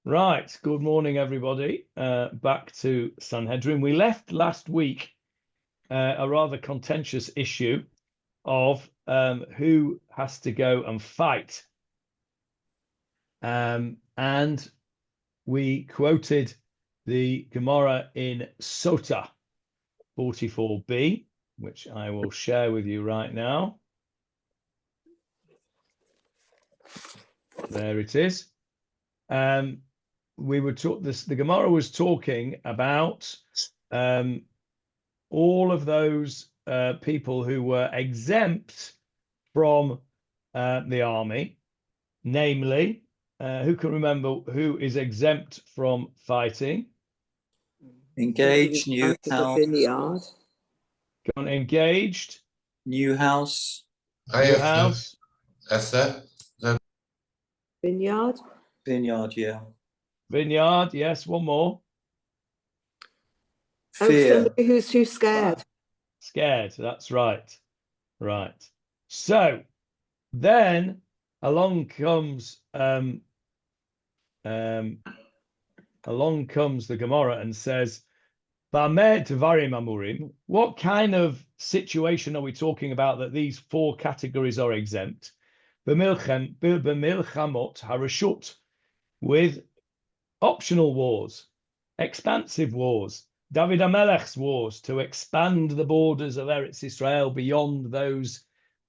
Right, good morning, everybody. Back to Sanhedrin. We left last week a rather contentious issue of who has to go and fight. And we quoted the Gemarah in Sota 44b, which I will share with you right now. There it is. We were the Gemarah was talking about all of those people who were exempt from the army, namely, who can remember who is exempt from fighting? Engaged, new house. Gone engaged. New house. New house. That's that. Vineyard. Vineyard, yeah. Vineyard, yes, one more. Fear. Somebody who's too scared. Scared, that's right. Right. So then along comes the Gemarah and says, Bameh Devarim Amurim, what kind of situation are we talking about that these four categories are exempt? B'milchamot harashut, with optional wars, expansive wars, David HaMelech's wars to expand the borders of Eretz Israel beyond those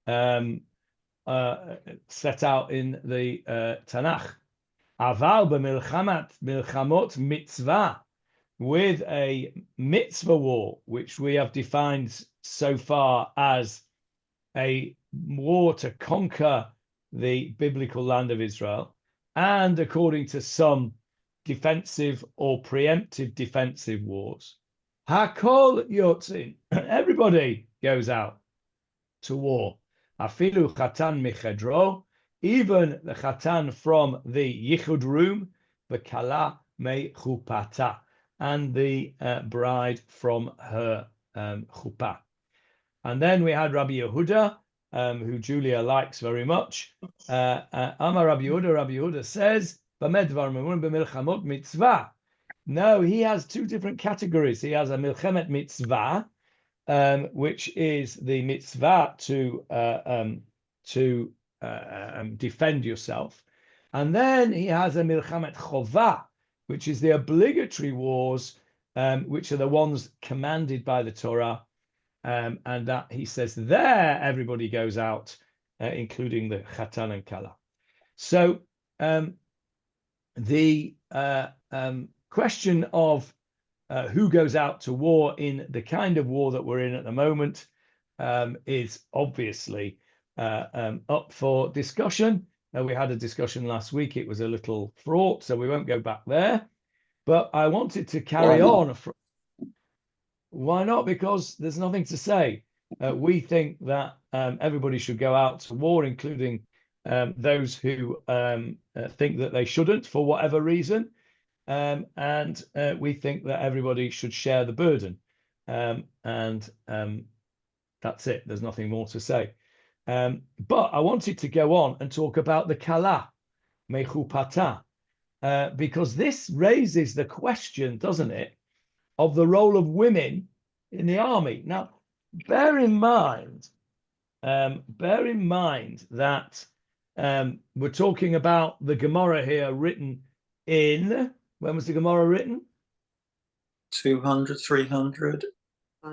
set out in the Tanakh. Aval b'milchamot mitzvah, with a mitzvah war, which we have defined so far as a war to conquer the biblical land of Israel, and according to some, defensive or preemptive defensive wars. Hakol yotzin, everybody goes out to war. Afilu chatan michedro, even the chatan from the yichud room, the kala me chupata, and the bride from her chuppah. And then we had Rabbi Yehuda, who Julia likes very much. Amar Rabbi Yehuda says, mitzvah. No, he has two different categories. He has a milchemet mitzvah, which is the mitzvah to defend yourself. And then he has a milchemet chovah, which is the obligatory wars, which are the ones commanded by the Torah. And that he says there everybody goes out, including the Chatan and Kala. So the question of who goes out to war in the kind of war that we're in at the moment is obviously up for discussion. We had a discussion last week. It was a little fraught, so we won't go back there. But I wanted to carry on. Why not? Because there's nothing to say. We think that everybody should go out to war, including those who think that they shouldn't for whatever reason. And we think that everybody should share the burden. And that's it. There's nothing more to say. But I wanted to go on and talk about the kala, mechupata, because this raises the question, doesn't it, of the role of women in the army. Now, bear in mind that we're talking about the Gemarah here written in, when was the Gemarah written? 200, 300.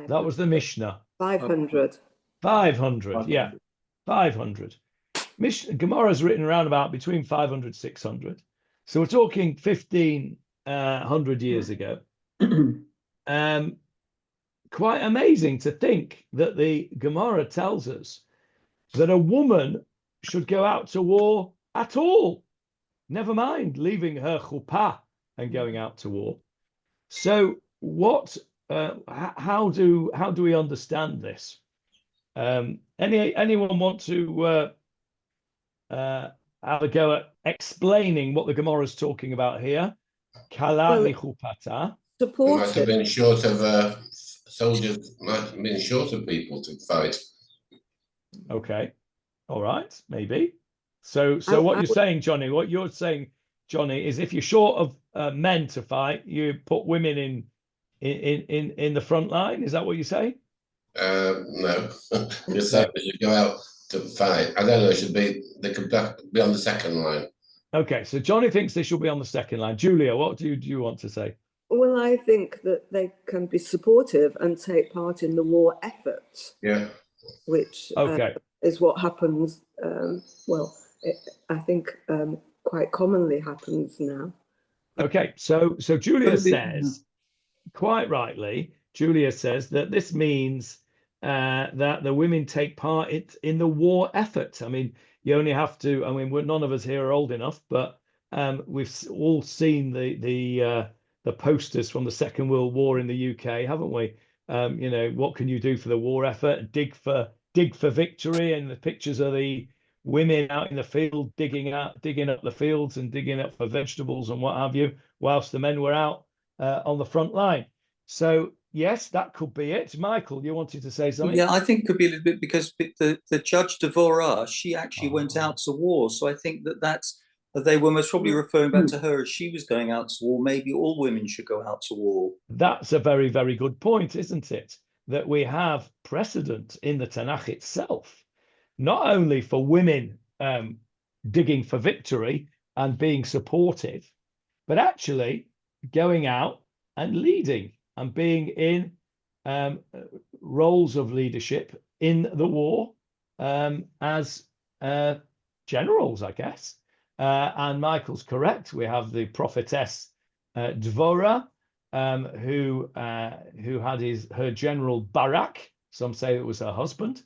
That was the Mishnah. 500. 500, yeah. 500. Gemarah is written around about between 500, 600. So we're talking 1,500 years ago. Quite amazing to think that the Gemarah tells us that a woman should go out to war at all, never mind leaving her chuppah and going out to war. So what? How do we understand this? Anyone want to have a go at explaining what the Gemarah is talking about here? Kala michupata. Might have been short of soldiers. Might have been short of people to fight. Okay, all right, maybe. So what you're saying, Johnny? What you're saying, Johnny, is if you're short of men to fight, you put women in the front line. Is that what you say? No. You're saying they should go out to fight. I don't know. They could be on the second line. Okay, so Johnny thinks they should be on the second line. Julia, what do you want to say? Well, I think that they can be supportive and take part in the war effort. Yeah. Which is what happens. I think quite commonly happens now. Okay, so Julia says, quite rightly, Julia says that this means that the women take part in the war effort. I mean, you only have to. I mean, none of us here are old enough, but we've all seen the posters from the Second World War in the UK, haven't we? You know, what can you do for the war effort? Dig for victory, and the pictures of the women out in the field digging up the fields and digging up for vegetables and what have you, whilst the men were out on the front line. So yes, that could be it. Michael, you wanted to say something? Yeah, I think it could be a little bit because the Judge Gemarah, she actually went out to war. So I think that they were most probably referring back to her as she was going out to war. Maybe all women should go out to war. That's a very, very good point, isn't it? That we have precedent in the Tanakh itself, not only for women digging for victory and being supportive, but actually going out and leading and being in roles of leadership in the war as generals, I guess. And Michael's correct. We have the prophetess Dvorah, who had her general Barak. Some say it was her husband.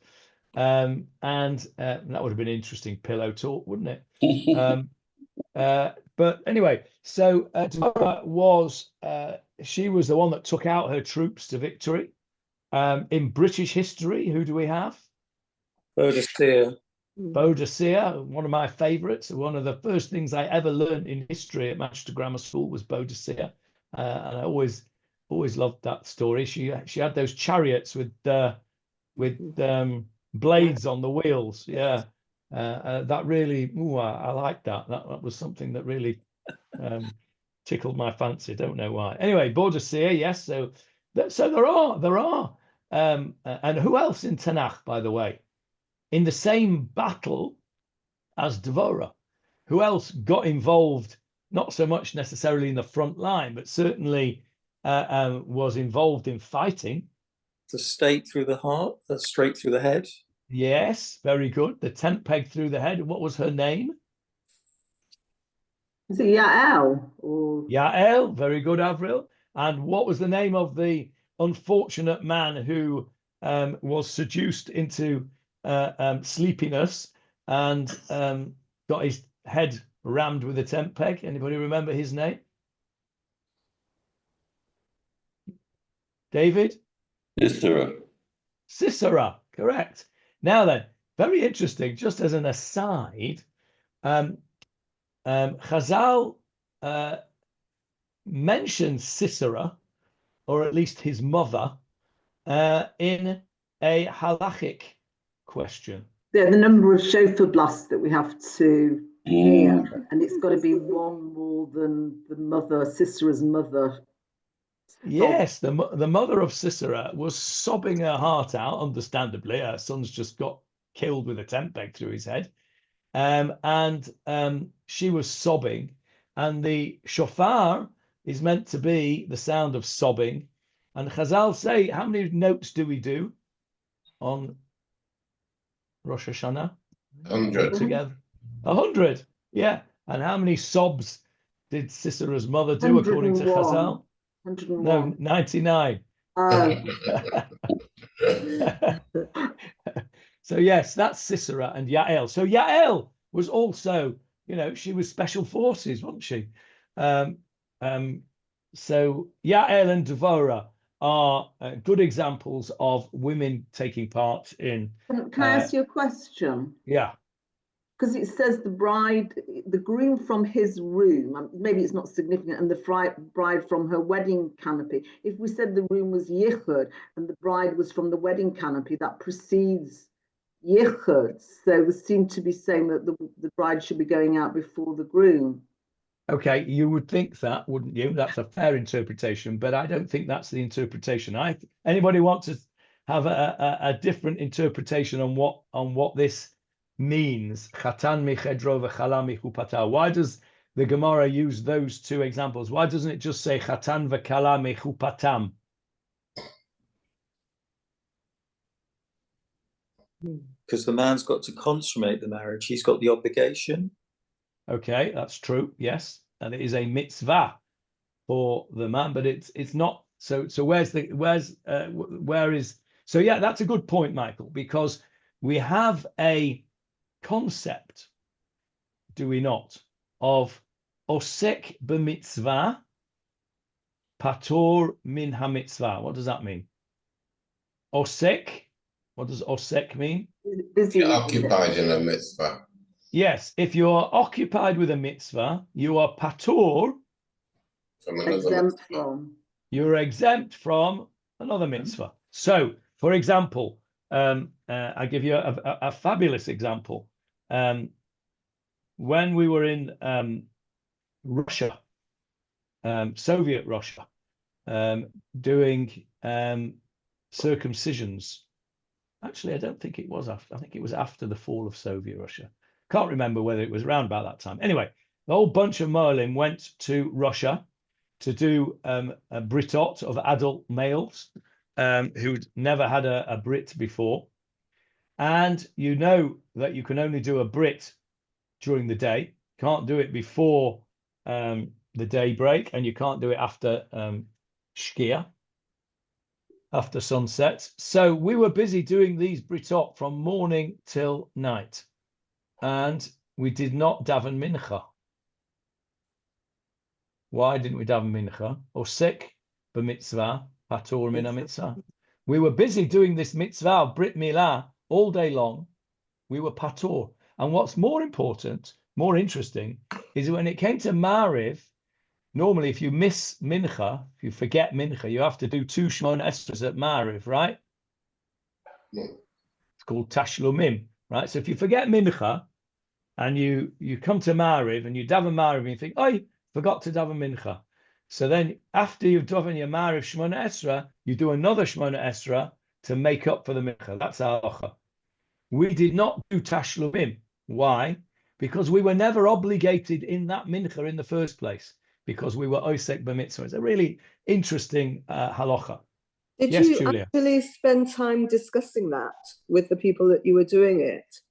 And that would have been an interesting pillow talk, wouldn't it? But anyway, so Dvorah she was the one that took out her troops to victory. In British history, who do we have? Boadicea. Boadicea, one of my favourites. One of the first things I ever learned in history at Manchester Grammar School was Boadicea, and I always loved that story. She had those chariots with blades on the wheels. Yeah, that really, I liked that. That was something that really tickled my fancy. Don't know why. Anyway, Boadicea, yes. So there are, and who else in Tanakh, by the way, in the same battle as Dvorah? Who else got involved? Not so much necessarily in the front line, but certainly was involved in fighting. The stake through the heart, the straight through the head. Yes, very good. The tent peg through the head. What was her name? Is it Yael? Yael, very good, Avril. And what was the name of the unfortunate man who was seduced into sleepiness and got his head rammed with a tent peg? Anybody remember his name? David? Sisera, correct. Now then, very interesting, just as an aside, Chazal mentions Sisera, or at least his mother, in a halachic question. The number of shofar blasts that we have to hear, and it's got to be one more than the mother, Sisera's mother. Yes, the mother of Sisera was sobbing her heart out, understandably. Her son's just got killed with a tent peg through his head. And she was sobbing. And the shofar is meant to be the sound of sobbing. And Chazal say, how many notes do we do on Rosh Hashanah? 100. Together. 100, yeah. And how many sobs did Sisera's mother do according to Chazal? 101. No, 99. So yes, that's Sisera and Yael. So Yael was also, she was special forces, wasn't she? So Yael and Dvorah are good examples of women taking part in. Can I ask you a question? Yeah. Because it says the groom from his room, maybe it's not significant, and the bride from her wedding canopy. If we said the room was yichud and the bride was from the wedding canopy, that precedes yichud. So we seem to be saying that the bride should be going out before the groom. Okay, you would think that, wouldn't you? That's a fair interpretation, but I don't think that's the interpretation. Anybody want to have a different interpretation on what this means? Chatan michedro v'chala michupata. Why does the Gemara use those two examples? Why doesn't it just say chatan v'kala michupatam? Because the man's got to consummate the marriage. He's got the obligation. Okay, that's true. Yes, and it is a mitzvah for the man, but it's not. So where is? So yeah, that's a good point, Michael, because we have a concept, do we not, of osek b'mitzvah, patur min hamitzvah. What does that mean? Osek. What does osek mean? Busy. You're occupied in a mitzvah. Yes, if you are occupied with a mitzvah, you are patur. From another Exempt mitzvah. from. You're exempt from another mitzvah. So, for example, I give you a fabulous example. When we were in Russia, Soviet Russia, doing circumcisions. Actually, I don't think it was after. I think it was after the fall of Soviet Russia. Can't remember whether it was around about that time. Anyway, the whole bunch of Merlin went to Russia to do a britot of adult males who'd never had a Brit before. And you know that you can only do a Brit during the day. Can't do it before the daybreak, and you can't do it after Shkia, after sunset. So we were busy doing these britot from morning till night. And we did not daven mincha. Why didn't we daven mincha? Osek b'mitzvah, patur min mitzvah. We were busy doing this mitzvah, Brit Milah, all day long. We were patur. And what's more important, more interesting, is when it came to Ma'ariv, normally if you miss mincha, if you forget mincha, you have to do 2 Shemona Esrei at Ma'ariv, right? Yeah. It's called tashlumim, right? So if you forget mincha and you come to Ma'ariv and you daven Ma'ariv and you think, oh, forgot to daven mincha. So then after you've daven your Ma'ariv Shemona Esrei, you do another Shemona Esrei to make up for the mincha. That's our halacha. We did not do tashlumim. Why? Because we were never obligated in that mincha in the first place, because we were osek b'mitzvah. It's a really interesting halacha. Did Yes, you Julia? actually spend time discussing that with the people that you were doing it?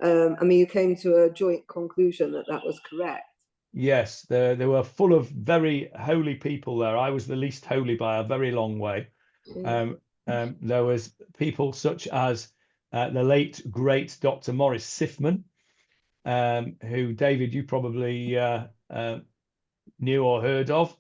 I mean, you came to a joint conclusion that that was correct. Yes, they were full of very holy people there. I was the least holy by a very long way. Yeah. There was people such as the late, great Dr. Morris Sifman, who, David, you probably knew or heard of.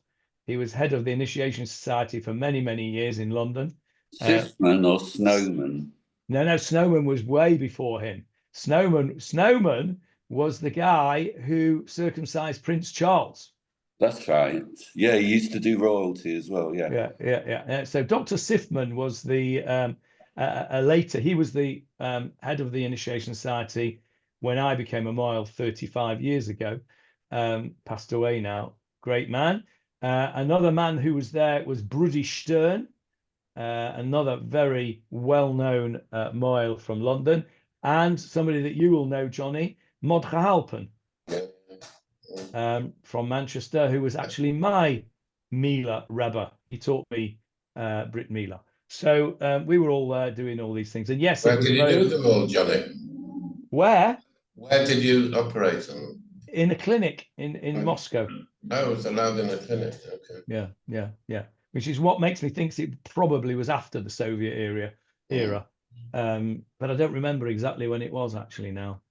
He was head of the Initiation Society for many, many years in London. Sifman or Snowman? No, Snowman was way before him. Snowman was the guy who circumcised Prince Charles. That's right. Yeah, he used to do royalty as well. Yeah. So Dr. Sifman was the later. He was the head of the Initiation Society when I became a mohel 35 years ago. Passed away now. Great man. Another man who was there was Brudi Stern, another very well-known mohel from London, and somebody that you will know, Johnny, Mordechai Halpern. From Manchester, who was actually my Mila Rebbe. He taught me Brit Mila. So we were all doing all these things. And yes, Where did you do them all, Johnny? Where? Where did you operate on them? In a clinic in Moscow. Oh, it's allowed in a clinic. Okay. Yeah. Which is what makes me think it probably was after the Soviet era. But I don't remember exactly when it was actually now.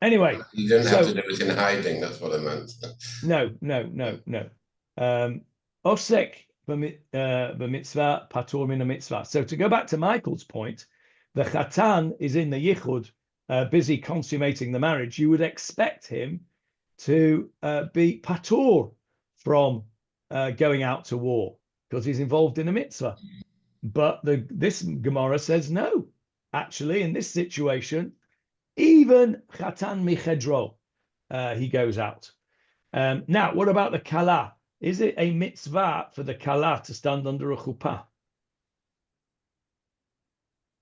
Anyway, you didn't have to do it in hiding. That's what I meant. No. Osek b'mitzvah, patur min mitzvah. So to go back to Michael's point, the chatan is in the yichud, busy consummating the marriage. You would expect him to be patur from going out to war because he's involved in a mitzvah. But this Gemara says no. Actually, in this situation, even chatan michedro, he goes out. Now, what about the kala? Is it a mitzvah for the kala to stand under a chuppah?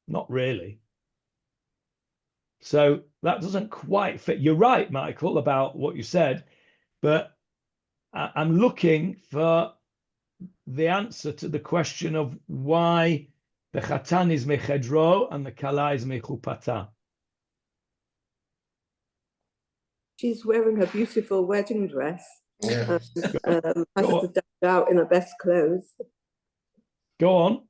Not really. So that doesn't quite fit. You're right, Michael, about what you said, but I'm looking for the answer to the question of why the chatan is mechedro and the kala is mechupata. She's wearing her beautiful wedding dress. Yeah. Has to dash out in her best clothes. Go on.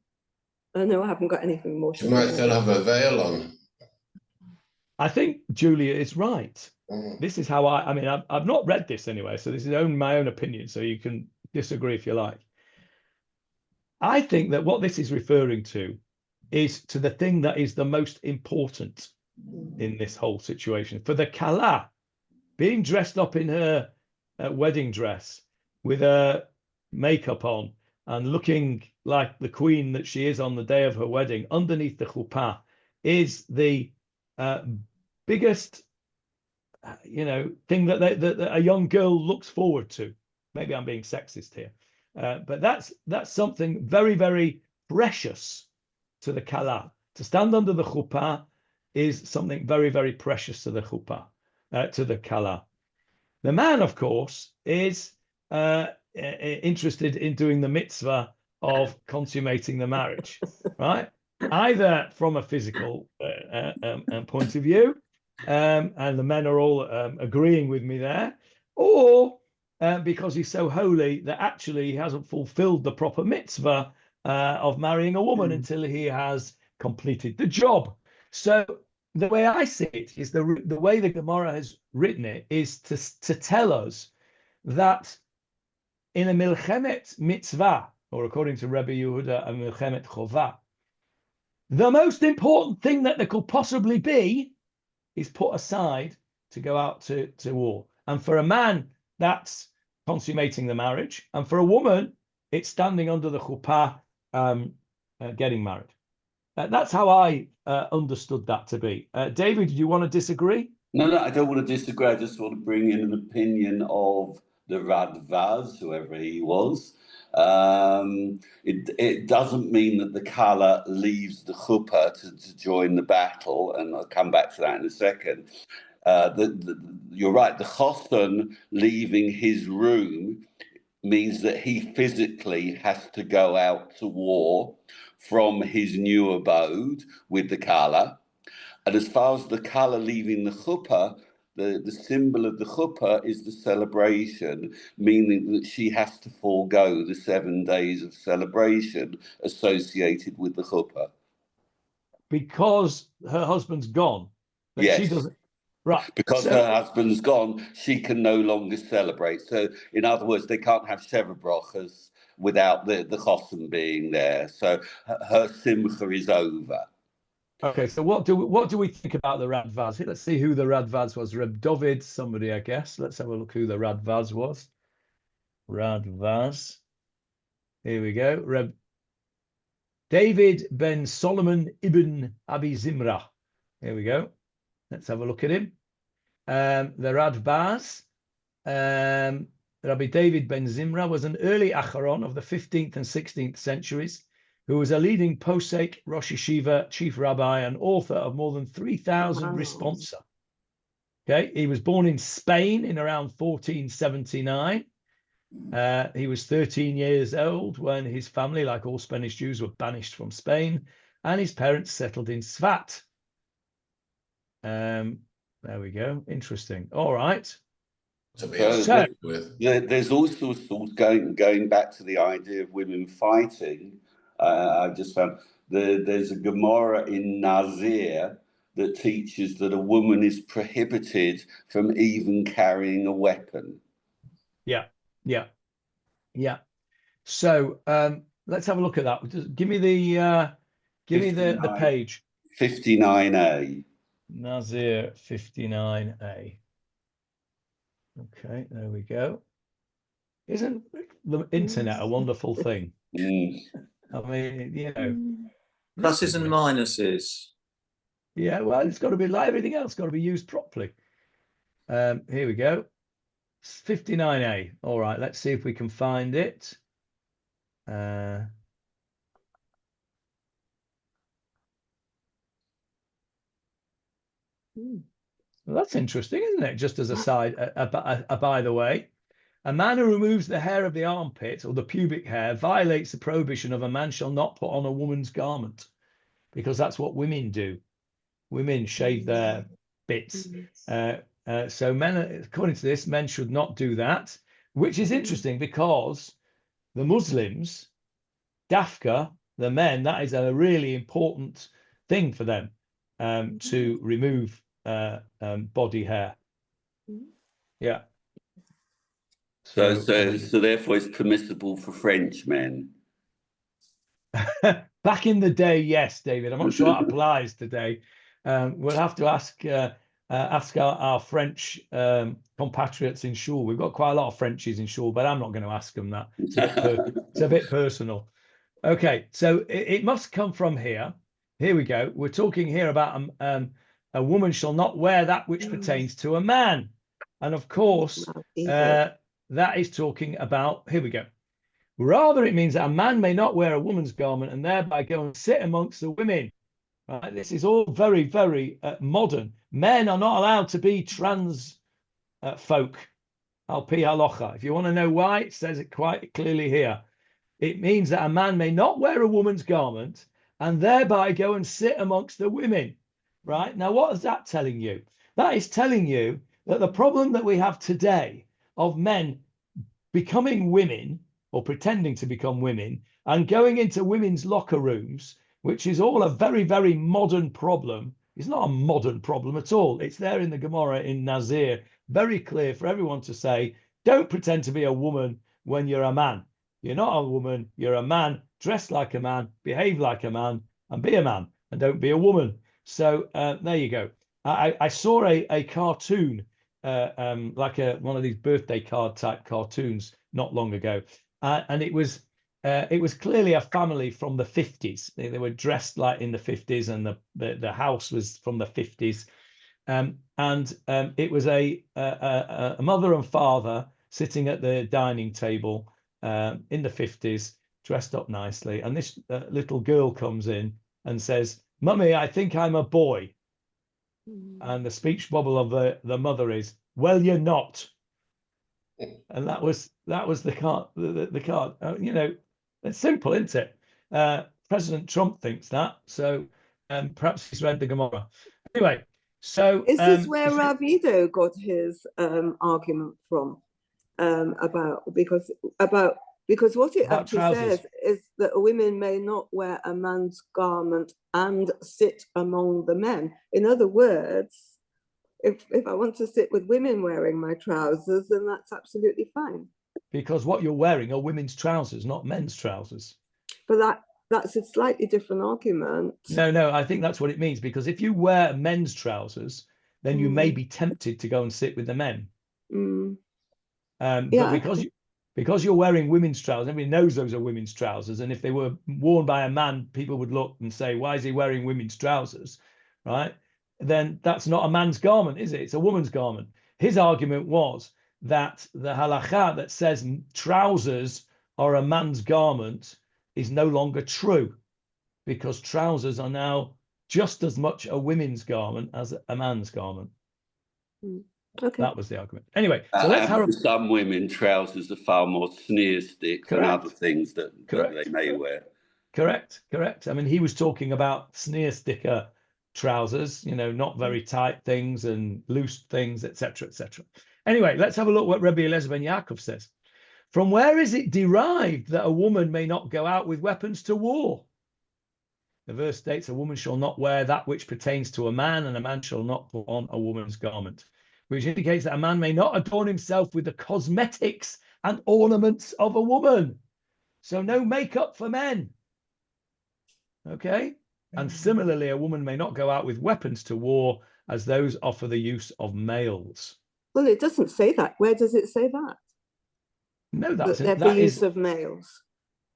Oh no, I haven't got anything more. She might still have a veil on. I think Julia is right. Mm. This is how I mean, I've not read this anyway, so this is my own opinion, so you can disagree if you like. I think that what this is referring to is to the thing that is the most important in this whole situation. For the kala, being dressed up in her wedding dress with her makeup on and looking like the queen that she is on the day of her wedding underneath the chuppah is the biggest thing that a young girl looks forward to. Maybe I'm being sexist here, but that's something very, very precious to the kala. To stand under the chuppah is something very, very precious to the chuppah, to the kala. The man, of course, is interested in doing the mitzvah of consummating the marriage, right? Either from a physical point of view, and the men are all agreeing with me there, or because he's so holy that actually he hasn't fulfilled the proper mitzvah of marrying a woman until he has completed the job. So the way I see it is the way the Gemarah has written it is to tell us that in a milchemet mitzvah, or according to Rebbe Yehuda, a milchemet chovah, the most important thing that there could possibly be is put aside to go out to war. And for a man, that's consummating the marriage. And for a woman, it's standing under the chuppah, getting married. That's how I understood that to be. David, do you want to disagree? No, I don't want to disagree. I just want to bring in an opinion of the Radvaz, whoever he was. It doesn't mean that the kala leaves the chuppah to join the battle, and I'll come back to that in a second. You're right, the chosan leaving his room means that he physically has to go out to war from his new abode with the kala. And as far as the kala leaving the chuppah, the symbol of the chuppah is the celebration, meaning that she has to forego the 7 days of celebration associated with the chuppah. Because her husband's gone. But yes. She doesn't. Right. Because her husband's gone, she can no longer celebrate. So, in other words, they can't have Sheva Brachas without the chosan being there. So her simcha is over. Okay, so what do we think about the Radvaz? Let's see who the Radvaz was. Reb David, somebody, I guess. Let's have a look who the Radvaz was. Radvaz. Here we go. Reb David ben Solomon ibn Abi Zimra. Here we go. Let's have a look at him. The Radvaz, Rabbi David ben Zimra, was an early Acharon of the 15th and 16th centuries, who was a leading posek, Rosh Yeshiva, chief rabbi, and author of more than 3,000 responsa. Okay, he was born in Spain in around 1479. He was 13 years old when his family, like all Spanish Jews, were banished from Spain, and his parents settled in Svat. There we go. Interesting. All right. There's also going back to the idea of women fighting. I just found there's a Gemarah in Nazir that teaches that a woman is prohibited from even carrying a weapon. Yeah. So let's have a look at that. Just give me the page. 59A. Nazir 59A. Okay, there we go. Isn't the internet a wonderful thing? I mean, pluses and minuses. Yeah, well, it's got to be like everything else, got to be used properly. Here we go. 59a. All right, let's see if we can find it. Well, that's interesting, isn't it? Just as a side, by the way, a man who removes the hair of the armpit or the pubic hair violates the prohibition of a man shall not put on a woman's garment, because that's what women do. Women shave their bits. So men, according to this, men should not do that, which is interesting because the Muslims, dafka, the men, that is a really important thing for them to remove body hair. Yeah. So therefore it's permissible for French men. Back in the day, yes, David. I'm not sure that applies today. We'll have to ask our French compatriots in Shul. We've got quite a lot of Frenchies in Shul, but I'm not going to ask them that. It's a bit personal. Okay, so it must come from here. Here we go. We're talking here about a woman shall not wear that which pertains to a man. And of course, that is talking about, here we go. Rather, it means that a man may not wear a woman's garment and thereby go and sit amongst the women. Right? This is all very, very modern. Men are not allowed to be trans folk. Al-pi halacha. If you want to know why, it says it quite clearly here. It means that a man may not wear a woman's garment and thereby go and sit amongst the women. Right? Now, what is that telling you? That is telling you that the problem that we have today of men becoming women or pretending to become women and going into women's locker rooms, which is all a very, very modern problem. It's not a modern problem at all. It's there in the Gemarah in Nazir, very clear for everyone to say, don't pretend to be a woman when you're a man. You're not a woman, you're a man, dress like a man, behave like a man, and be a man, and don't be a woman. So there you go. I saw a cartoon, like one of these birthday card type cartoons not long ago. And it was clearly a family from the 50s. They were dressed like in the 50s, and the house was from the 50s. And it was a mother and father sitting at the dining table in the 50s, dressed up nicely. And this little girl comes in and says, "Mummy, I think I'm a boy." And the speech bubble of the mother is, "Well, you're not." And that was the card. The card. You know, it's simple, isn't it? President Trump thinks that, so perhaps he's read the Gemarah. Anyway, so is this where Rav Ido got his argument from? Because what it actually trousers. says is that women may not wear a man's garment and sit among the men. In other words, if I want to sit with women wearing my trousers, then that's absolutely fine. Because what you're wearing are women's trousers, not men's trousers. But that's a slightly different argument. No, I think that's what it means. Because if you wear men's trousers, then you may be tempted to go and sit with the men. But because you're wearing women's trousers, everybody knows those are women's trousers. And if they were worn by a man, people would look and say, "Why is he wearing women's trousers?" Right? Then that's not a man's garment, is it? It's a woman's garment. His argument was that the halacha that says trousers are a man's garment is no longer true, because trousers are now just as much a women's garment as a man's garment. Okay. That was the argument. Anyway, so let's for some women, trousers are far more sneer stick than other things that they may wear. Correct. I mean, he was talking about sneer sticker trousers, you know, not very tight things and loose things, etc., etc. Anyway, let's have a look what Rabbi Eliezer ben Yaakov says. From where is it derived that a woman may not go out with weapons to war? The verse states, "A woman shall not wear that which pertains to a man, and a man shall not put on a woman's garment," which indicates that a man may not adorn himself with the cosmetics and ornaments of a woman. So no makeup for men. Okay? And similarly, a woman may not go out with weapons to war, as those are for the use of males. Well, it doesn't say that. Where does it say that? No, that they're for use of males.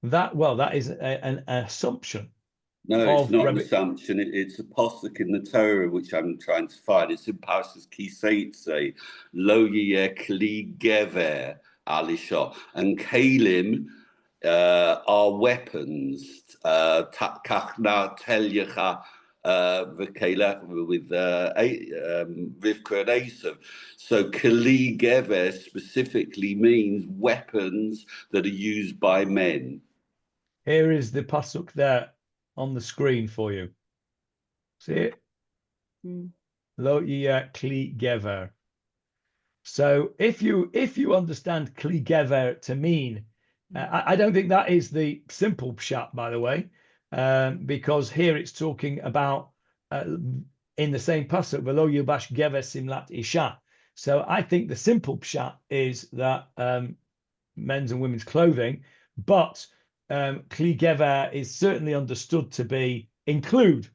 That is an assumption. No, it's of not an Rabbi. assumption. It's a posuk in the Torah, which I'm trying to find. It's in Parshas Kiseitze, Lo yeh kli gever al isha. And kalim are weapons. Kachna telyecha v'kela with Rivka and Esav. So kli gever specifically means weapons that are used by men. Here is the pasuk there on the screen for you. See it? Lo yeh kli gever. So if you understand kli gever to mean, I don't think that is the simple pshat, by the way, because here it's talking about in the same pasuk, v'lo yubash gever simlat isha. So I think the simple pshat is that men's and women's clothing, but kli gever is certainly understood to be include,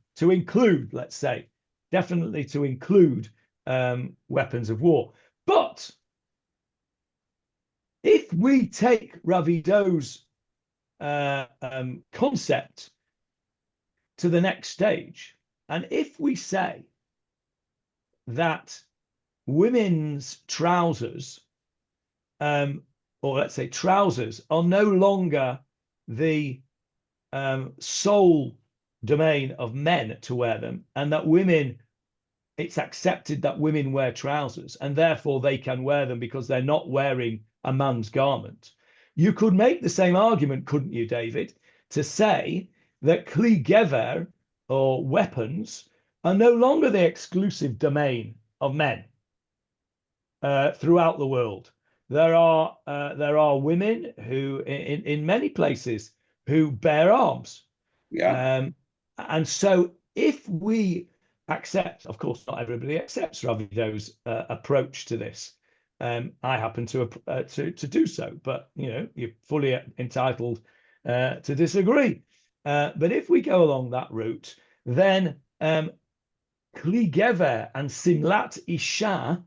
let's say, definitely to include weapons of war. But if we take Ravido's concept to the next stage, and if we say that women's trousers, or let's say trousers, are no longer the sole domain of men to wear them, and that women, it's accepted that women wear trousers and therefore they can wear them because they're not wearing a man's garment. You could make the same argument, couldn't you, David, to say that kli gever, or weapons, are no longer the exclusive domain of men throughout the world. There are women who, in many places, who bear arms. Yeah. And so if we accept, of course, not everybody accepts Ravido's approach to this. I happen to do so, but you're fully entitled to disagree. But if we go along that route, then kli gever and simlat isha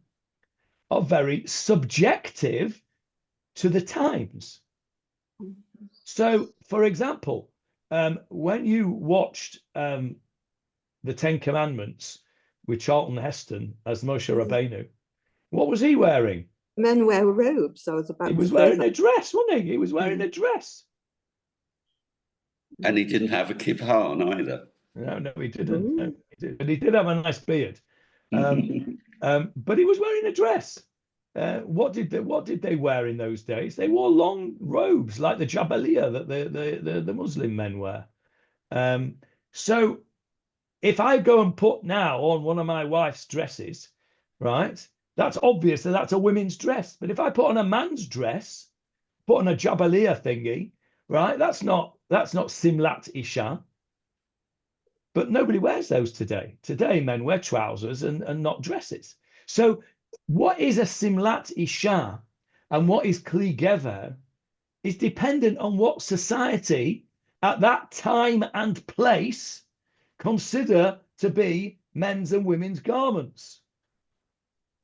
are very subjective to the times. So, for example, when you watched the Ten Commandments with Charlton Heston as Moshe Rabbeinu, what was he wearing? Men wear robes. I was about He to was say wearing that. a dress, wasn't he? He was wearing a dress. And he didn't have a kippah on either. No, he didn't. No, he didn't. But he did have a nice beard. But he was wearing a dress. What did they wear in those days? They wore long robes like the jabalia that the Muslim men wear. So if I go and put now on one of my wife's dresses, right, that's obvious that that's a women's dress. But if I put on a man's dress, put on a jabalia thingy, right, that's not simlat isha. But nobody wears those today. Today, men wear trousers and not dresses. So what is a simlat isha and what is kli gever is dependent on what society at that time and place consider to be men's and women's garments.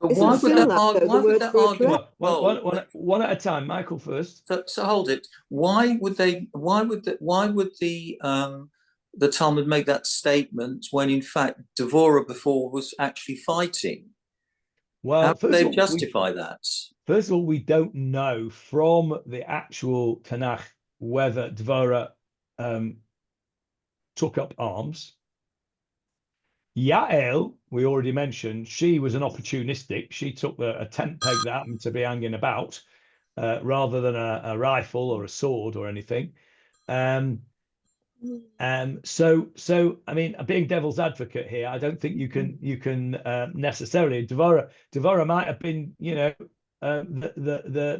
But Isn't why would that, simlat, though, why the would word that for a argument? dress? One at a time. Michael first. So hold it. Why would the Talmud make that statement when in fact Devorah before was actually fighting? Well, how do they justify that? First of all, we don't know from the actual Tanakh whether Devorah took up arms. Yael, we already mentioned, she was an opportunistic. She took a tent peg that happened to be hanging about rather than a rifle or a sword or anything. So I mean, being devil's advocate here, I don't think you can necessarily. Devorah might have been, the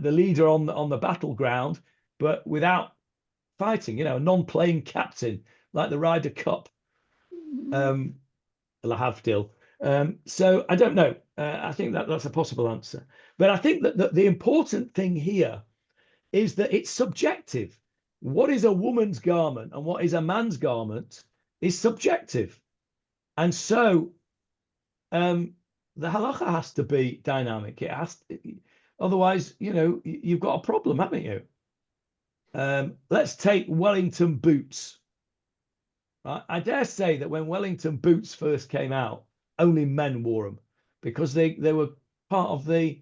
leader on the battleground, but without fighting. A non-playing captain like the Ryder Cup. Lahavdil. So I don't know. I think that's a possible answer. But I think that the important thing here is that it's subjective. What is a woman's garment and what is a man's garment is subjective. And so the halacha has to be dynamic. It has to, otherwise, you've got a problem, haven't you? Let's take Wellington boots. Right? I dare say that when Wellington boots first came out, only men wore them because they were part of the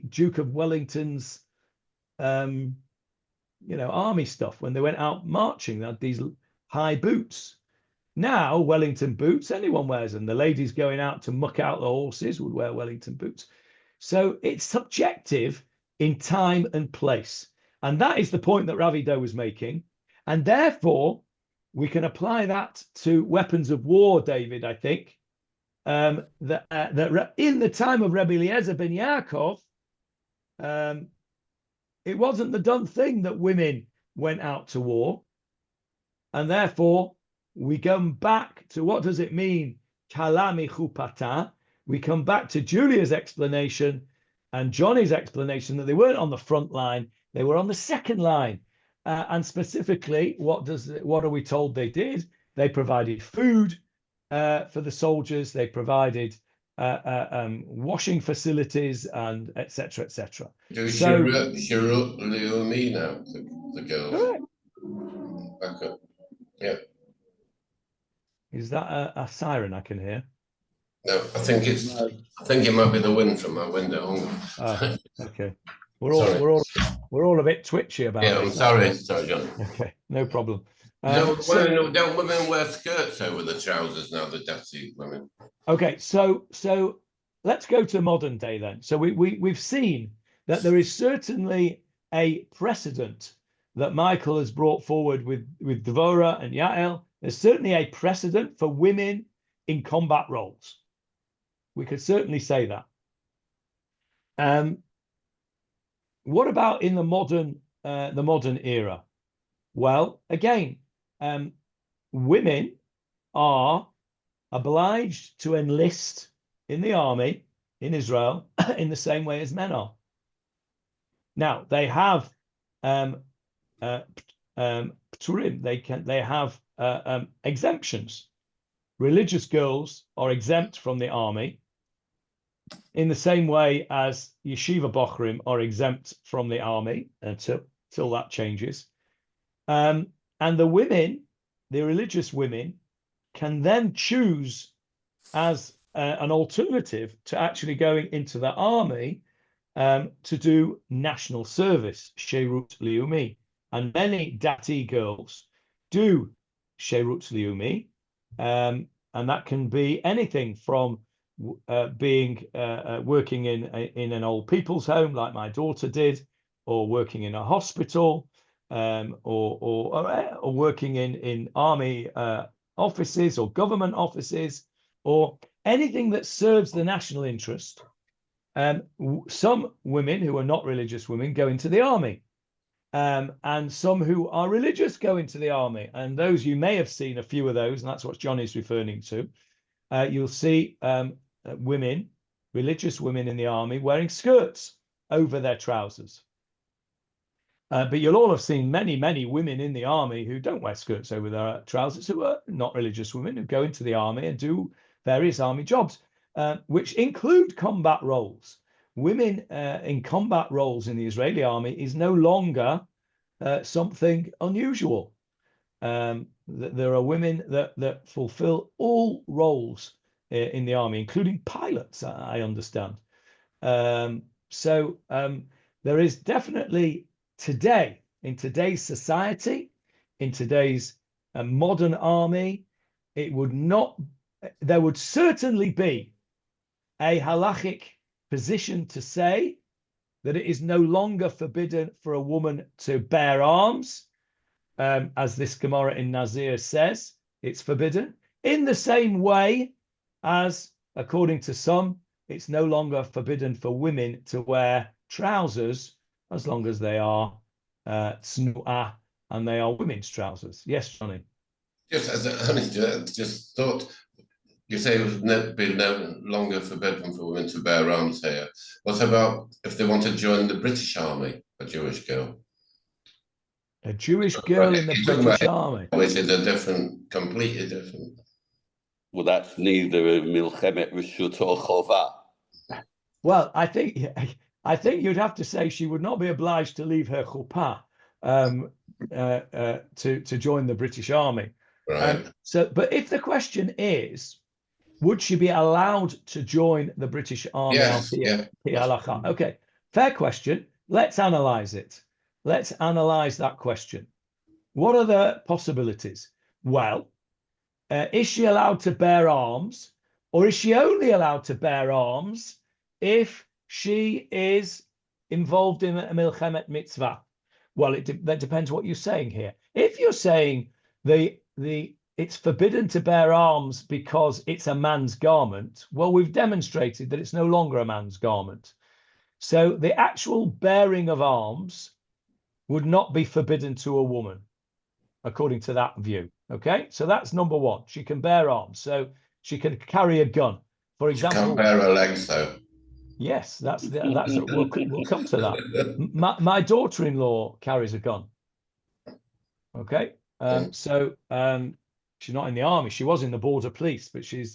Duke of Wellington's army stuff. When they went out marching, they had these high boots. Now Wellington boots, anyone wears them. The ladies going out to muck out the horses would wear Wellington boots. So it's subjective in time and place. And that is the point that Ravido was making. And therefore, we can apply that to weapons of war, David, I think. That in the time of Rabbi Eliezer ben Yaakov, it wasn't the done thing that women went out to war. And therefore, we come back to what does it mean, kala michupata? We come back to Julia's explanation and Johnny's explanation that they weren't on the front line, they were on the second line. And specifically, what are we told they did? They provided food for the soldiers. They provided washing facilities and etc. etc. Do Shirut Leumi now, the girls. Correct. Back up. Yeah. Is that a siren I can hear? No, I think it might be the wind from my window. Oh, okay. We're all a bit twitchy about it. Yeah, I'm sorry, John. Okay, no problem. Don't women wear skirts over the trousers now? The dirty women. Okay, so let's go to modern day then. So we've seen that there is certainly a precedent that Michael has brought forward with Devorah and Yael. There's certainly a precedent for women in combat roles. We could certainly say that. What about in the modern era? Well, again, women are obliged to enlist in the army in Israel in the same way as men are. Now they have pturim. They have exemptions. Religious girls are exempt from the army in the same way as yeshiva bochrim are exempt from the army until that changes. And the women, the religious women, can then choose as an alternative to actually going into the army to do national service, Sherut Leumi. And many Dati girls do Sherut Leumi, and that can be anything from being working in an old people's home like my daughter did, or working in a hospital, or working in army offices or government offices, or anything that serves the national interest. Some women who are not religious women go into the army, and some who are religious go into the army. And those, you may have seen a few of those, and that's what John is referring to. You'll see women, religious women in the army wearing skirts over their trousers. But you'll all have seen many, many women in the army who don't wear skirts over their trousers, who are not religious women, who go into the army and do various army jobs, which include combat roles. Women in combat roles in the Israeli army is no longer something unusual. There are women that fulfill all roles in the army, including pilots, I understand. So there is definitely today, in today's society, in today's modern army, there would certainly be a halachic position to say that it is no longer forbidden for a woman to bear arms, as this Gemarah in Nazir says, it's forbidden, in the same way as, according to some, it's no longer forbidden for women to wear trousers as long as they are tsnu'ah and they are women's trousers. Yes, Johnny? Just as just thought, you say it would be no longer forbidden for women to bear arms here. What about if they want to join the British Army, a Jewish girl? A Jewish girl in the British Army? Which is completely different. Well, that's neither a Milchemet Reshut or Chova. Well, I think you'd have to say she would not be obliged to leave her chuppah. to join the British Army. Right. But if the question is, would she be allowed to join the British Army Yes, on yeah. Halacha? Okay, fair question. Let's analyze it. Let's analyze that question. What are the possibilities? Well, is she allowed to bear arms, or is she only allowed to bear arms if she is involved in a milchemet mitzvah? Well, that depends what you're saying here. If you're saying it's forbidden to bear arms because it's a man's garment, well, we've demonstrated that it's no longer a man's garment. So the actual bearing of arms would not be forbidden to a woman, according to that view. Okay, so that's number one. She can bear arms, so she can carry a gun. For example, she can't bear her legs though. Yes, we'll come to that. My daughter-in-law carries a gun. Okay, so she's not in the army. She was in the border police, but she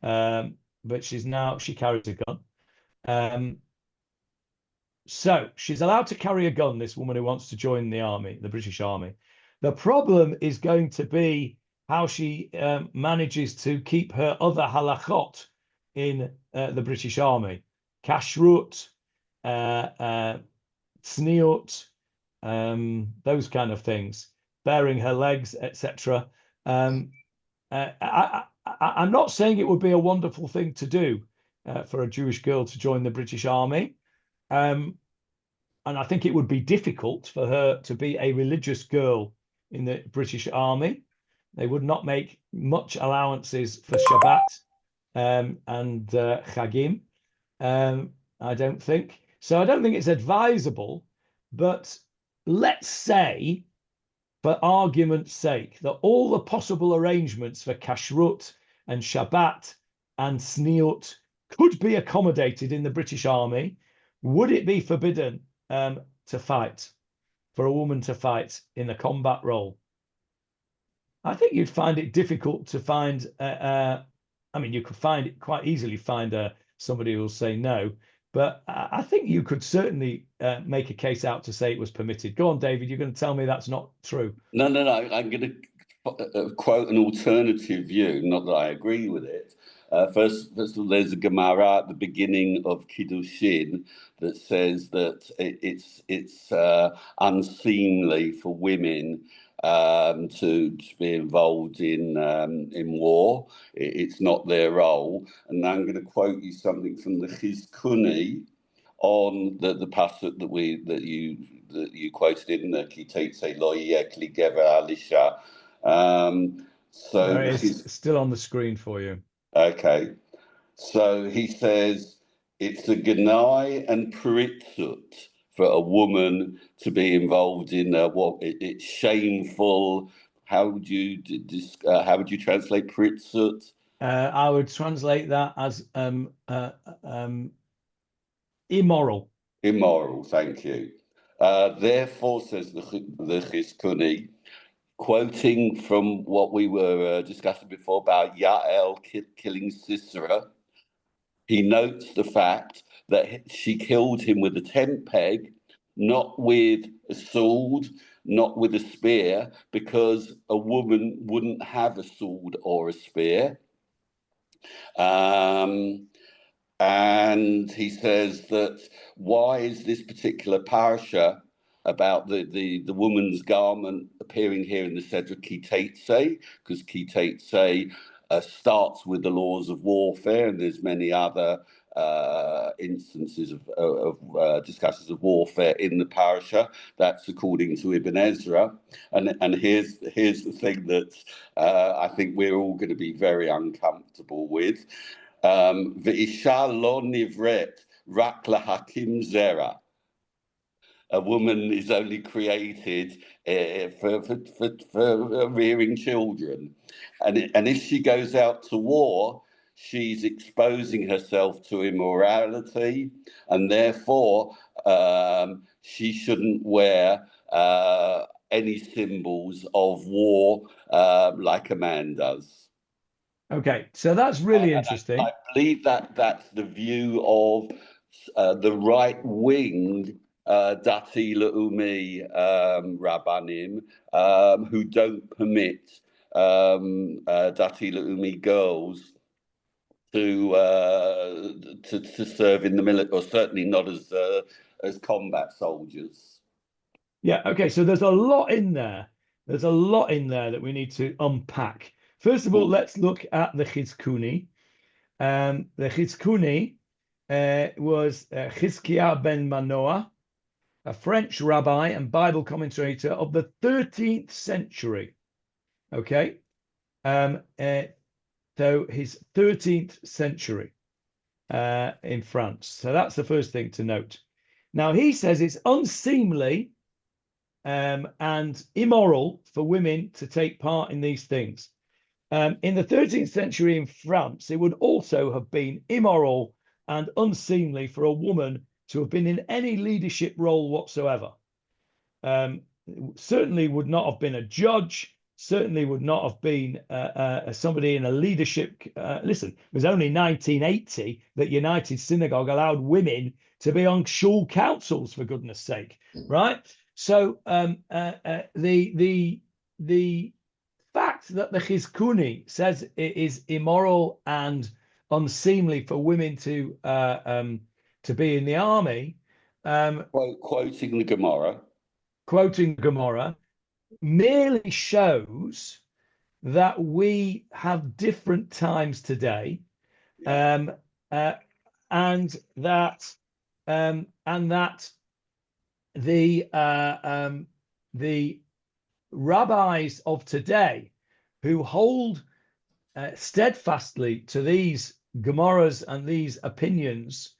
carries a gun. So she's allowed to carry a gun, this woman who wants to join the army, the British Army. The problem is going to be how she manages to keep her other halachot in the British Army. Kashrut, tzniut, those kind of things, bearing her legs, etc. I'm not saying it would be a wonderful thing to do for a Jewish girl to join the British Army. And I think it would be difficult for her to be a religious girl in the British Army. They would not make much allowances for Shabbat and Chagim. I don't think. So I don't think it's advisable. But let's say, for argument's sake, that all the possible arrangements for Kashrut and Shabbat and Tzniut could be accommodated in the British Army. Would it be forbidden to fight, for a woman to fight in a combat role? I think you'd find it difficult to find. You could quite easily find somebody who will say no, but I think you could certainly make a case out to say it was permitted. Go on, David. You're going to tell me that's not true. No. I'm going to quote an alternative view, not that I agree with it. First of all, there's a Gemarah at the beginning of Kiddushin that says that it's unseemly for women to be involved in war. It's not their role. And now I'm going to quote you something from the Chizkuni on the passage that you quoted in the Kitetse Lo Yekli Gever Alisha. So there it is, still on the screen for you. Okay, so he says it's a genai and pritzut for a woman to be involved in it's shameful. How would you translate pritzut? I would translate that as immoral. Immoral, thank you. Therefore, says the Chizkuni, quoting from what we were discussing before about Yael killing Sisera, he notes the fact that she killed him with a tent peg, not with a sword, not with a spear, because a woman wouldn't have a sword or a spear. And he says that why is this particular parasha about the woman's garment appearing here in the Sedra Kitetse? Because Kitetse starts with the laws of warfare, and there's many other instances of discussions of warfare in the parasha. That's according to Ibn Ezra. And here's the thing that I think we're all going to be very uncomfortable with. Ve'isha lo nivret rak lahakim zera. A woman is only created for rearing children, and if she goes out to war, she's exposing herself to immorality, and therefore she shouldn't wear any symbols of war like a man does. Okay, so that's really interesting. I believe that's the view of the right wing Dati Le'umi Rabbanim who don't permit Dati Le'umi girls to serve in the military, or certainly not as combat soldiers. Yeah, okay, so there's a lot in there. There's a lot in there that we need to unpack. First of all, let's look at the Chizkuni. The Chizkuni was Chizkiah ben Manoah, a French rabbi and Bible commentator of the 13th century. Okay, so his 13th century in France. So that's the first thing to note. Now, he says it's unseemly and immoral for women to take part in these things. In the 13th century in France, it would also have been immoral and unseemly for a woman to have been in any leadership role whatsoever. Certainly would not have been a judge, certainly would not have been somebody in a leadership. Listen, it was only 1980 that United Synagogue allowed women to be on shul councils, for goodness sake, right? So the fact that the Chizkuni says it is immoral and unseemly for women to be in the army, quoting the Gemarah, merely shows that we have different times today, and that the rabbis of today who hold steadfastly to these Gemarahs and these opinions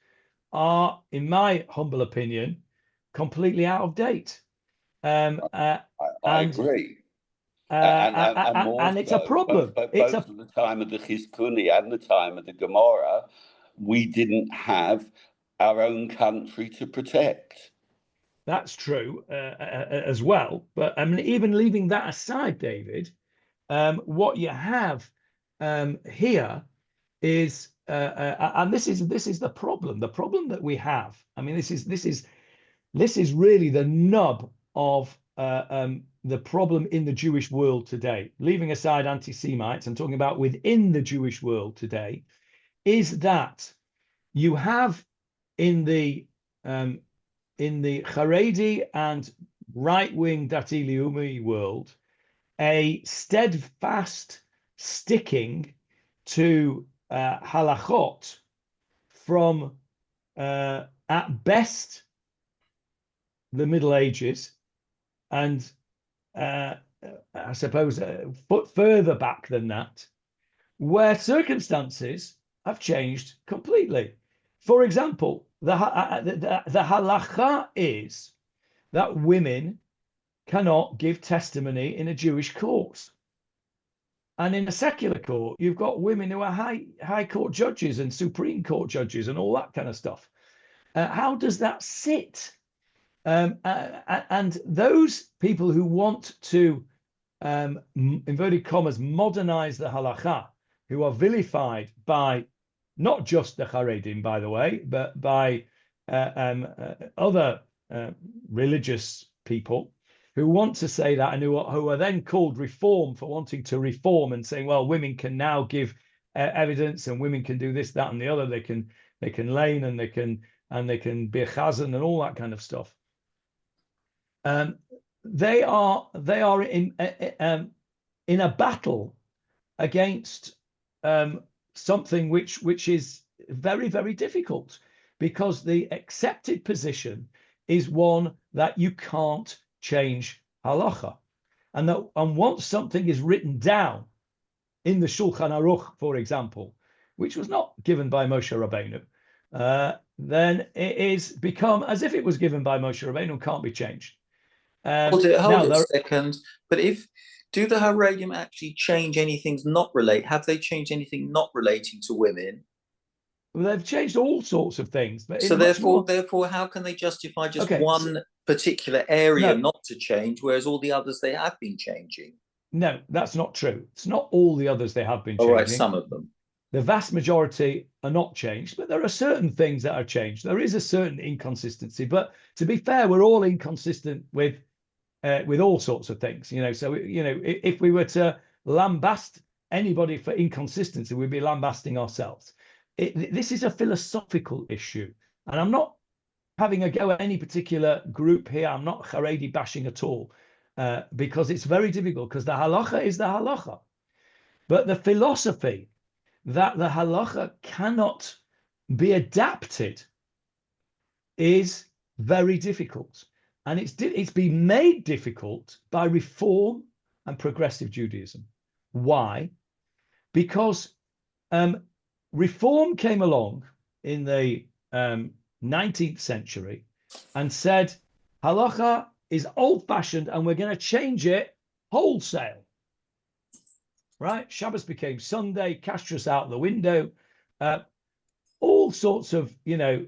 are, in my humble opinion, completely out of date. I agree. And it's a problem. Both at the time of the Chizkuni and the time of the Gemarah, we didn't have our own country to protect. That's true as well. But I mean, even leaving that aside, David, what you have here is, and this is the problem. The problem that we have. I mean, this is really the nub of the problem in the Jewish world today. Leaving aside anti-Semites, I'm talking about within the Jewish world today, is that you have in the Haredi and right-wing Dati Leumi world a steadfast sticking to halachot from at best the Middle Ages, and I suppose a foot further back than that, where circumstances have changed completely. For example, the halacha is that women cannot give testimony in a Jewish court. And in a secular court, you've got women who are high court judges and Supreme Court judges and all that kind of stuff. How does that sit? And those people who want to, inverted commas, modernize the halacha, who are vilified by not just the Haredim, by the way, but by other religious people who want to say that, and who are then called reform for wanting to reform and saying, well, women can now give evidence and women can do this, that, and the other. They can lane and they can be a chazan and all that kind of stuff. They are in a battle against something which is very, very difficult, because the accepted position is one that you can't change halacha, and once something is written down in the Shulchan Aruch, for example, which was not given by Moshe Rabbeinu, then it is become as if it was given by Moshe Rabbeinu and can't be changed. Hold it a second. But do the Haredim actually change anything have they changed anything not relating to women? Well, they've changed all sorts of things. But so therefore, how can they justify just one particular area not to change, whereas all the others they have been changing? No, that's not true. It's not all the others they have been changing. All right, some of them. The vast majority are not changed, but there are certain things that are changed. There is a certain inconsistency, but to be fair, we're all inconsistent with all sorts of things, you know. So, you know, if we were to lambast anybody for inconsistency, we'd be lambasting ourselves. This is a philosophical issue, and I'm not having a go at any particular group here. I'm not Haredi bashing at all, because it's very difficult, because the halacha is the halacha. But the philosophy that the halacha cannot be adapted is very difficult. And it's been made difficult by Reform and Progressive Judaism. Why? Because Reform came along in the 19th century and said, halacha is old-fashioned and we're going to change it wholesale. Right? Shabbos became Sunday, Castrus out the window. All sorts of, you know,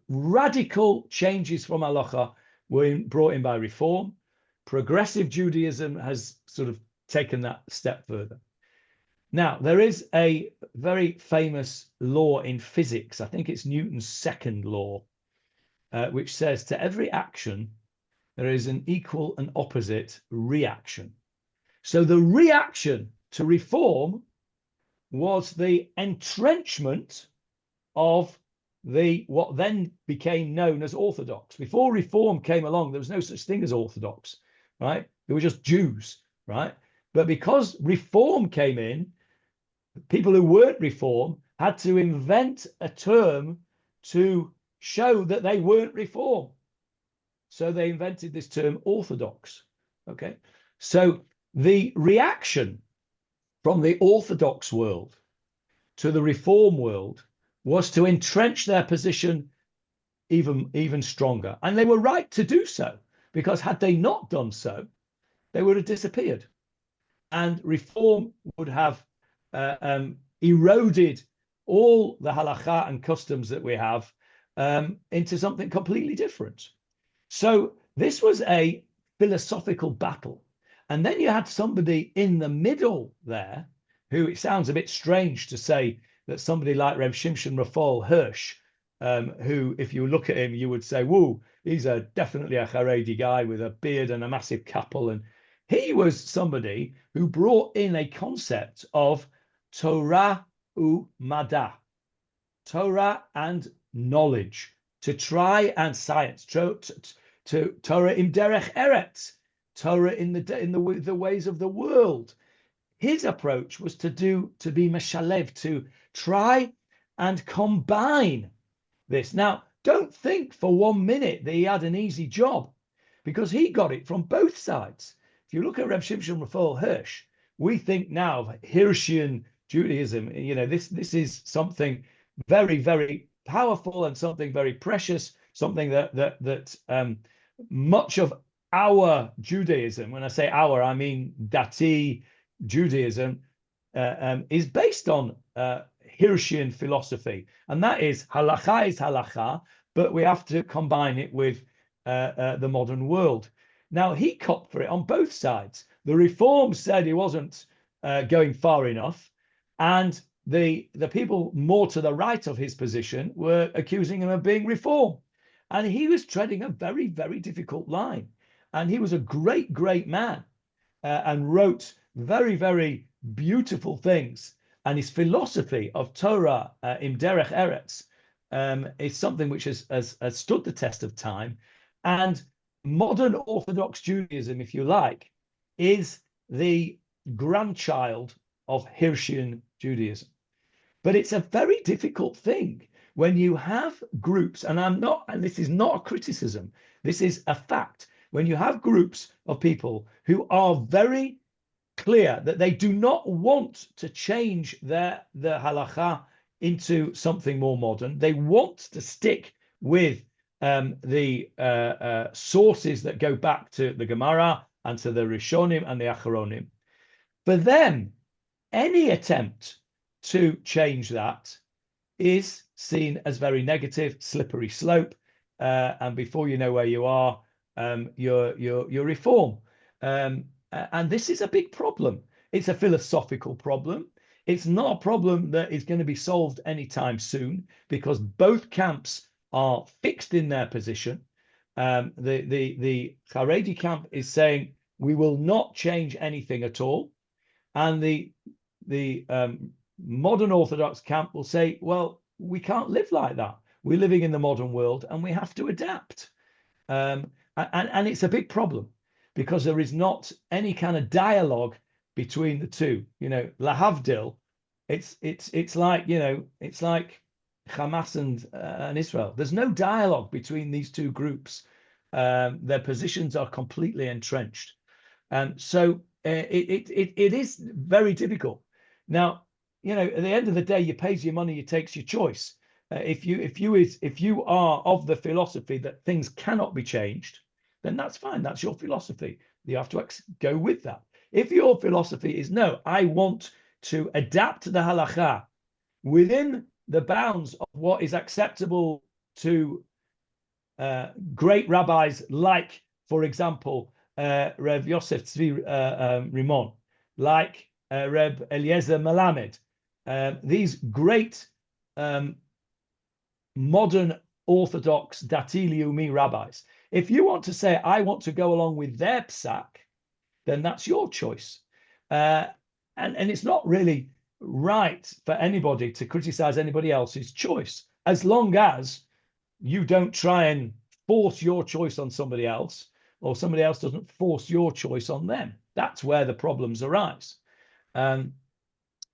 radical changes from halacha were brought in by Reform. Progressive Judaism has sort of taken that step further. Now, there is a very famous law in physics, I think it's Newton's second law, which says to every action, there is an equal and opposite reaction. So the reaction to Reform was the entrenchment of what then became known as Orthodox. Before Reform came along, there was no such thing as Orthodox, right? They were just Jews, right? But because Reform came in, people who weren't Reform had to invent a term to show that they weren't Reform. So they invented this term Orthodox, okay? So the reaction from the Orthodox world to the Reform world was to entrench their position even stronger. And they were right to do so, because had they not done so, they would have disappeared. And Reform would have eroded all the halacha and customs that we have into something completely different. So this was a philosophical battle. And then you had somebody in the middle there, who, it sounds a bit strange to say that somebody like Reb Shimshon Raphael Hirsch, who, if you look at him, you would say, whoa, he's definitely a Haredi guy with a beard and a massive kappel. And he was somebody who brought in a concept of Torah u'mada, Torah and knowledge, to try and science, to Torah im derech eretz, Torah in the ways of the world. His approach was to be mashalev, to try and combine this. Now, don't think for 1 minute that he had an easy job, because he got it from both sides. If you look at Reb Shimshon Raphael Hirsch, we think now of Hirschian Judaism. You know, this is something very, very powerful and something very precious, something that much of our Judaism, when I say our, I mean Dati Judaism, is based on Hirschian philosophy, and that is halacha, but we have to combine it with the modern world. Now, he copped for it on both sides. The Reform said he wasn't going far enough, and the people more to the right of his position were accusing him of being Reform, and he was treading a very, very difficult line. And he was a great, great man, and wrote very, very beautiful things. And his philosophy of Torah im derech eretz is something which has stood the test of time. And modern Orthodox Judaism, if you like, is the grandchild of Hirschian Judaism. But it's a very difficult thing when you have groups, and this is not a criticism, this is a fact. When you have groups of people who are very clear that they do not want to change the halacha into something more modern, they want to stick with the sources that go back to the Gemarah and to the Rishonim and the Acharonim. For them, any attempt to change that is seen as very negative, slippery slope, and before you know where you are, you're Reform. And this is a big problem. It's a philosophical problem. It's not a problem that is going to be solved anytime soon because both camps are fixed in their position. The Haredi camp is saying we will not change anything at all, and the modern Orthodox camp will say, well, we can't live like that. We're living in the modern world and we have to adapt. And it's a big problem because there is not any kind of dialogue between the two. You know, lahavdil, it's like, you know, it's like Hamas and Israel. There's no dialogue between these two groups. Their positions are completely entrenched. So it is very difficult. Now, you know, at the end of the day, you pays your money, you takes your choice. If you are of the philosophy that things cannot be changed, then that's fine. That's your philosophy. You have to go with that. If your philosophy is no, I want to adapt the halacha within the bounds of what is acceptable to great rabbis like, for example, Rev Yosef Tzvi Rimon, like Reb Eliezer Melamed, these great modern Orthodox Dati Leumi rabbis. If you want to say, I want to go along with their psak, then that's your choice. And it's not really right for anybody to criticize anybody else's choice, as long as you don't try and force your choice on somebody else, or somebody else doesn't force your choice on them. That's where the problems arise.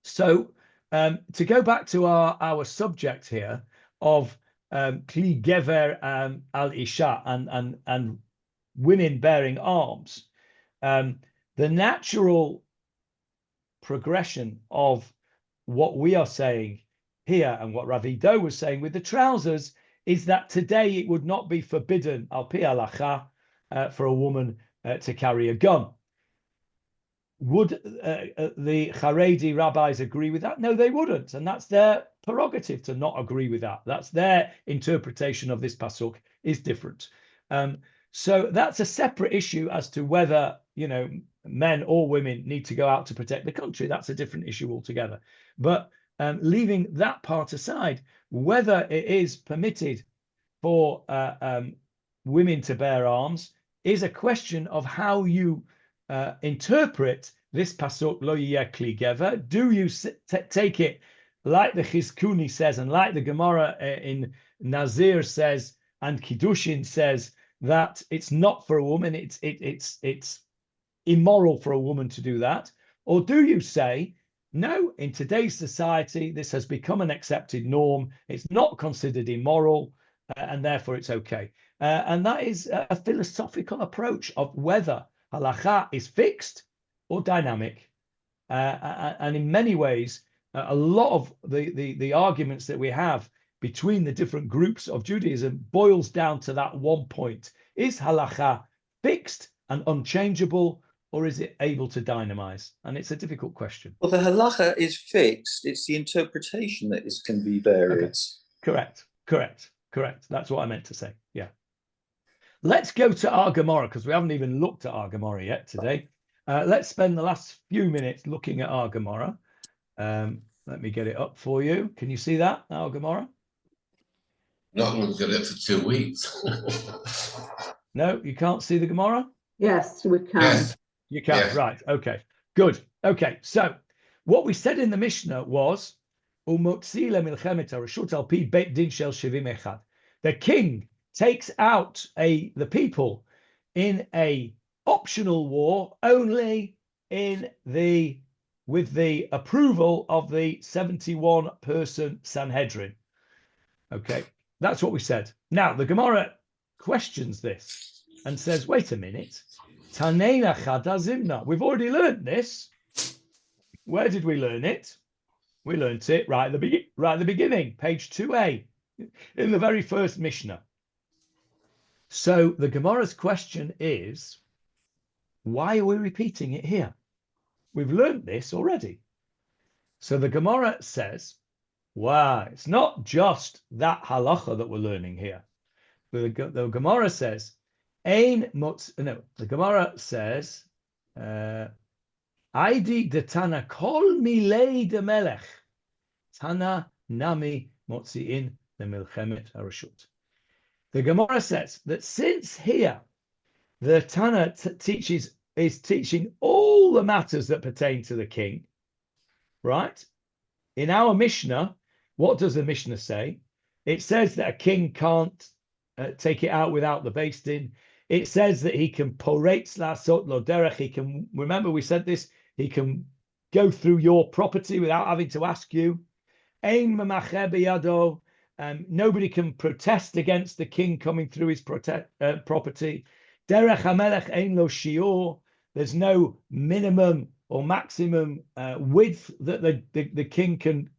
So to go back to our subject here of Kli Gever al Isha and women bearing arms, the natural progression of what we are saying here and what Rav Ido was saying with the trousers is that today it would not be forbidden al pi halacha for a woman to carry a gun. Would the Haredi rabbis agree with that? No, they wouldn't, and that's their prerogative to not agree with that. That's their interpretation of this pasuk is different. So that's a separate issue as to whether, you know, men or women need to go out to protect the country. That's a different issue altogether. But leaving that part aside, whether it is permitted for women to bear arms is a question of how you interpret this pasuk lo yeh kli gever. Do you take it like the Chizkuni says and like the Gemarah in Nazir says and Kiddushin says that it's not for a woman, it's immoral for a woman to do that? Or do you say, no, in today's society, this has become an accepted norm, it's not considered immoral, and therefore it's okay? And that is a philosophical approach of whether halacha is fixed or dynamic. And in many ways, a lot of the arguments that we have between the different groups of Judaism boils down to that one point. Is halacha fixed and unchangeable, or is it able to dynamize? And it's a difficult question. Well, the halacha is fixed. It's the interpretation that can be varied. Okay. Correct. That's what I meant to say. Yeah. Let's go to our Gemarah, because we haven't even looked at our Gemarah yet today. Let's spend the last few minutes looking at our Gemarah. Let me get it up for you. Can you see that, our Gemarah? Not looked at it for 2 weeks. No, you can't see the Gemarah? Yes, we can. Yes. You can, Yes. right. Okay, good. Okay, so what we said in the Mishnah was, the king takes out the people in a optional war only with the approval of the 71-person Sanhedrin. Okay, that's what we said. Now, the Gemarah questions this and says, wait a minute, Taneina Chadazimna. We've already learned this. Where did we learn it? We learned it right at the beginning, page 2a, in the very first Mishnah. So the Gemara's question is, why are we repeating it here? We've learned this already. So the Gemarah says, wow, it's not just that halacha that we're learning here. The Gemarah says, the Gemarah says, Aidi de Tana kol milei de melech. Tana nami motziin the milchemet harashut. The Gemara says that since here the Tana is teaching all the matters that pertain to the king, right? In our Mishnah, what does the Mishnah say? It says that a king can't take it out without the beis din. It says that he can poretz lasot lo derech. He can, remember we said this, he can go through your property without having to ask you. Ein memacher biyado. Nobody can protest against the king coming through his property. Derech hamelech ein lo shiur. There's no minimum or maximum width that the king can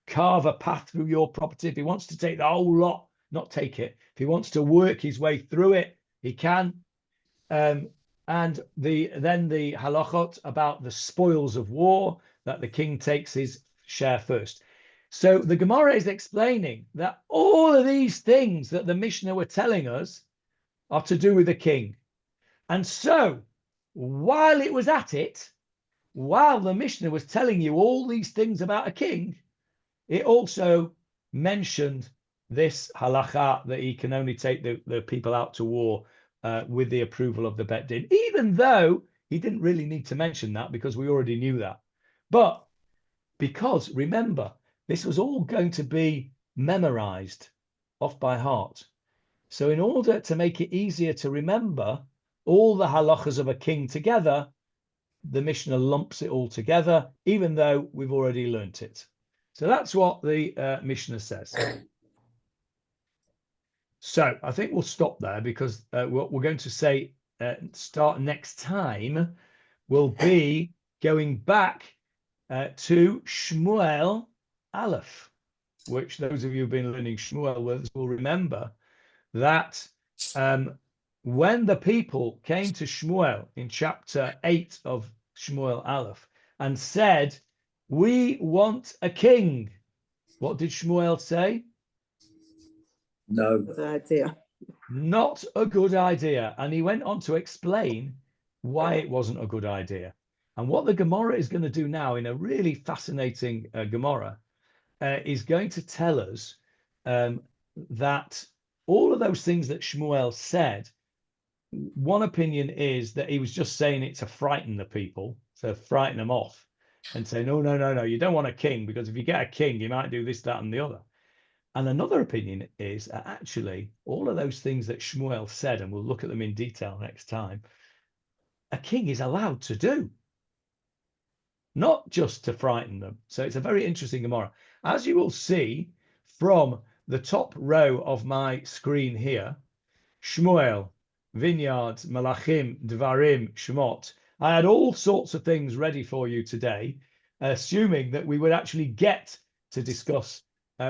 carve a path through your property. If he wants to take the whole lot, not take it. If he wants to work his way through it, he can. And then the halachot about the spoils of war, that the king takes his share first. So the Gemara is explaining that all of these things that the Mishnah were telling us are to do with the king. And so while it was at it, while the Mishnah was telling you all these things about a king, it also mentioned this halacha that he can only take the people out to war with the approval of the bet din, even though he didn't really need to mention that because we already knew that. But because, remember, this was all going to be memorized off by heart. So in order to make it easier to remember all the halachas of a king together, the Mishnah lumps it all together, even though we've already learnt it. So that's what the Mishnah says. So I think we'll stop there because what we're going to say start next time will be going back to Shmuel Aleph, which those of you who've been learning Shmuel will remember that when the people came to Shmuel in chapter 8 of Shmuel Aleph and said, "We want a king," what did Shmuel say? No. Good idea. Not a good idea. And he went on to explain why it wasn't a good idea. And what the Gemara is going to do now in a really fascinating Gemara is going to tell us that all of those things that Shmuel said, one opinion is that he was just saying it to frighten the people, to frighten them off and say, no, you don't want a king, because if you get a king, you might do this, that, and the other. And another opinion is actually all of those things that Shmuel said, and we'll look at them in detail next time, a king is allowed to do, not just to frighten them. So it's a very interesting Gemara. As you will see from the top row of my screen here, Shmuel, Vineyards, Malachim, Dvarim, Shemot. I had all sorts of things ready for you today, assuming that we would actually get to discuss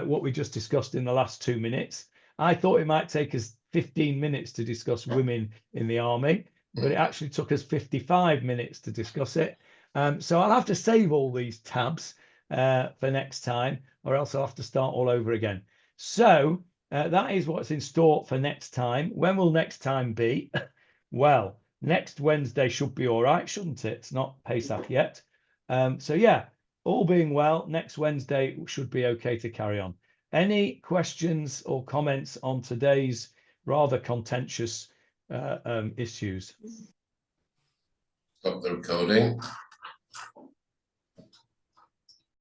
what we just discussed in the last 2 minutes. I thought it might take us 15 minutes to discuss women in the army, but it actually took us 55 minutes to discuss it. So I'll have to save all these tabs for next time, or else I'll have to start all over again. So that is what's in store for next time. When will next time be? Well, next Wednesday should be all right, shouldn't it? It's not Pesach yet. So yeah, all being well, next Wednesday should be okay to carry on. Any questions or comments on today's rather contentious issues? Stop the recording.